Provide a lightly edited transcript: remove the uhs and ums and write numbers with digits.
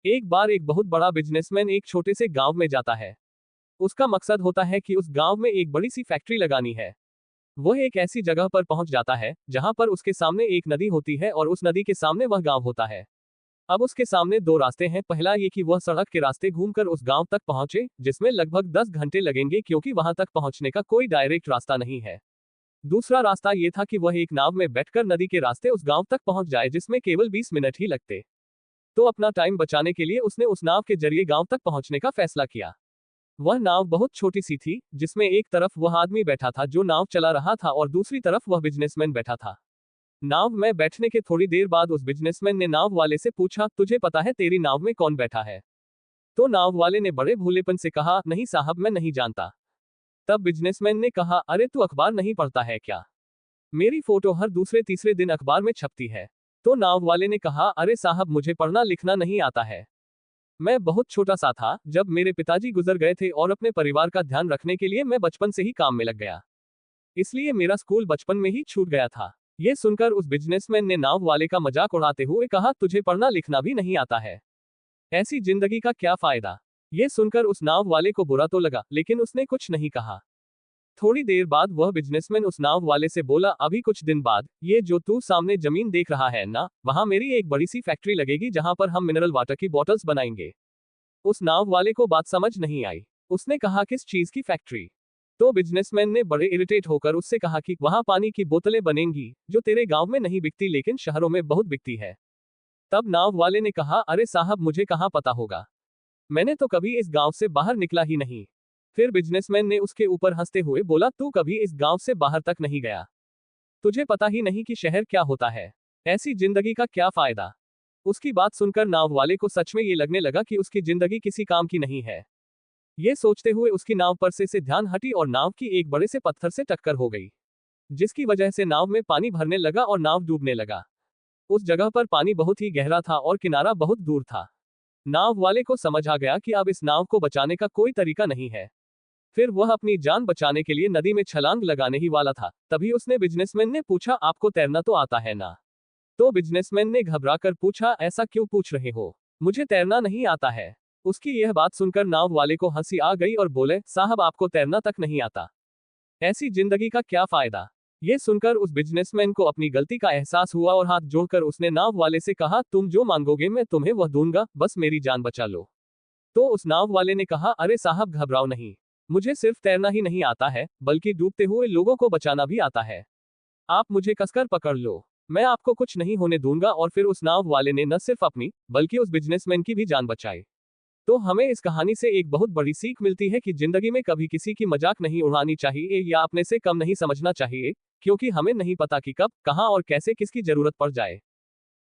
एक बार एक बहुत बड़ा बिजनेसमैन एक छोटे से गांव में जाता है। उसका मकसद होता है कि उस गांव में एक बड़ी सी फैक्ट्री लगानी है। वह एक ऐसी जगह पर पहुंच जाता है जहां पर उसके सामने एक नदी होती है और उस नदी के सामने वह गांव होता है। अब उसके सामने दो रास्ते हैं। पहला ये कि वह सड़क के रास्ते घूमकर उस गांव तक पहुंचे, जिसमें लगभग 10 घंटे लगेंगे क्योंकि वहां तक पहुंचने का कोई डायरेक्ट रास्ता नहीं है। दूसरा रास्ता ये था कि वह एक नाव में बैठकर नदी के रास्ते उस गांव तक पहुंच जाए, जिसमें केवल 20 मिनट ही लगते। तो अपना टाइम बचाने के लिए उसने उस नाव के जरिए गांव तक पहुंचने का फैसला किया। वह नाव बहुत छोटी सी थी, जिसमें एक तरफ वह आदमी बैठा था जो नाव चला रहा था और दूसरी तरफ वह बिजनेसमैन बैठा था। नाव में बैठने के थोड़ी देर बाद उस बिजनेसमैन ने नाव वाले से पूछा, तुझे पता है तेरी नाव में कौन बैठा है? तो नाव वाले ने बड़े भोलेपन से कहा, नहीं साहब, मैं नहीं जानता। तब बिजनेसमैन ने कहा, अरे तू अखबार नहीं पढ़ता है क्या? मेरी फोटो हर दूसरे तीसरे दिन अखबार में छपती है। तो नाव वाले ने कहा, अरे साहब, मुझे पढ़ना लिखना नहीं आता है। मैं बहुत छोटा सा था जब मेरे पिताजी गुजर गए थे और अपने परिवार का ध्यान रखने के लिए मैं बचपन से ही काम में लग गया। इसलिए मेरा स्कूल बचपन में ही छूट गया था। ये सुनकर उस बिजनेसमैन ने नाव वाले का मजाक उड़ाते हुए कहा, तुझे पढ़ना लिखना भी नहीं आता है, ऐसी जिंदगी का क्या फायदा? ये सुनकर उस नाव वाले को बुरा तो लगा, लेकिन उसने कुछ नहीं कहा। थोड़ी देर बाद वह बिजनेसमैन उस नाव वाले से बोला, अभी कुछ दिन बाद ये जो तू सामने जमीन देख रहा है ना, वहां मेरी एक बड़ी सी फैक्ट्री लगेगी जहां पर हम मिनरल वाटर की बॉटल्स बनाएंगे। उस नाव वाले को बात समझ नहीं आई। उसने कहा, किस चीज की फैक्ट्री? तो बिजनेसमैन ने बड़े इरिटेट होकर उससे कहा कि वहां पानी की बोतलें बनेंगी जो तेरे गांव में नहीं बिकती लेकिन शहरों में बहुत बिकती है। तब नाव वाले ने कहा, अरे साहब, मुझे कहां पता होगा, मैंने तो कभी इस गांव से बाहर निकला ही नहीं। फिर बिजनेसमैन ने उसके ऊपर हंसते हुए बोला, तू कभी इस गांव से बाहर तक नहीं गया, तुझे पता ही नहीं कि शहर क्या होता है, ऐसी जिंदगी का क्या फायदा? उसकी बात सुनकर नाव वाले को सच में ये लगने लगा कि उसकी जिंदगी किसी काम की नहीं है। ये सोचते हुए उसकी नाव पर से ध्यान हटी और नाव की एक बड़े से पत्थर से टक्कर हो गई, जिसकी वजह से नाव में पानी भरने लगा और नाव डूबने लगा। उस जगह पर पानी बहुत ही गहरा था और किनारा बहुत दूर था। नाव वाले को समझ आ गया कि अब इस नाव को बचाने का कोई तरीका नहीं है। फिर वह अपनी जान बचाने के लिए नदी में छलांग लगाने ही वाला था, तभी उसने बिजनेसमैन ने पूछा, आपको तैरना तो आता है ना? तो बिजनेसमैन ने घबराकर पूछा, ऐसा क्यों पूछ रहे हो, मुझे तैरना नहीं आता है। उसकी यह बात सुनकर नाव वाले को हंसी आ गई और बोले, साहब, आपको तैरना तक नहीं आता, ऐसी जिंदगी का क्या फायदा? ये सुनकर उस बिजनेसमैन को अपनी गलती का एहसास हुआ और हाथ जोड़कर उसने नाव वाले से कहा, तुम जो मांगोगे मैं तुम्हें वह दूंगा, बस मेरी जान बचा लो। तो उस नाव वाले ने कहा, अरे साहब, घबराओ नहीं, मुझे सिर्फ तैरना ही नहीं आता है बल्कि डूबते हुए लोगों को बचाना भी आता है। आप मुझे कसकर पकड़ लो, मैं आपको कुछ नहीं होने दूंगा। और फिर उस नाव वाले ने न सिर्फ अपनी बल्कि उस बिजनेसमैन की भी जान बचाई। तो हमें इस कहानी से एक बहुत बड़ी सीख मिलती है कि जिंदगी में कभी किसी की मजाक नहीं उड़ानी चाहिए या अपने से कम नहीं समझना चाहिए, क्योंकि हमें नहीं पता कि कब, कहां और कैसे किसकी जरूरत पड़ जाए।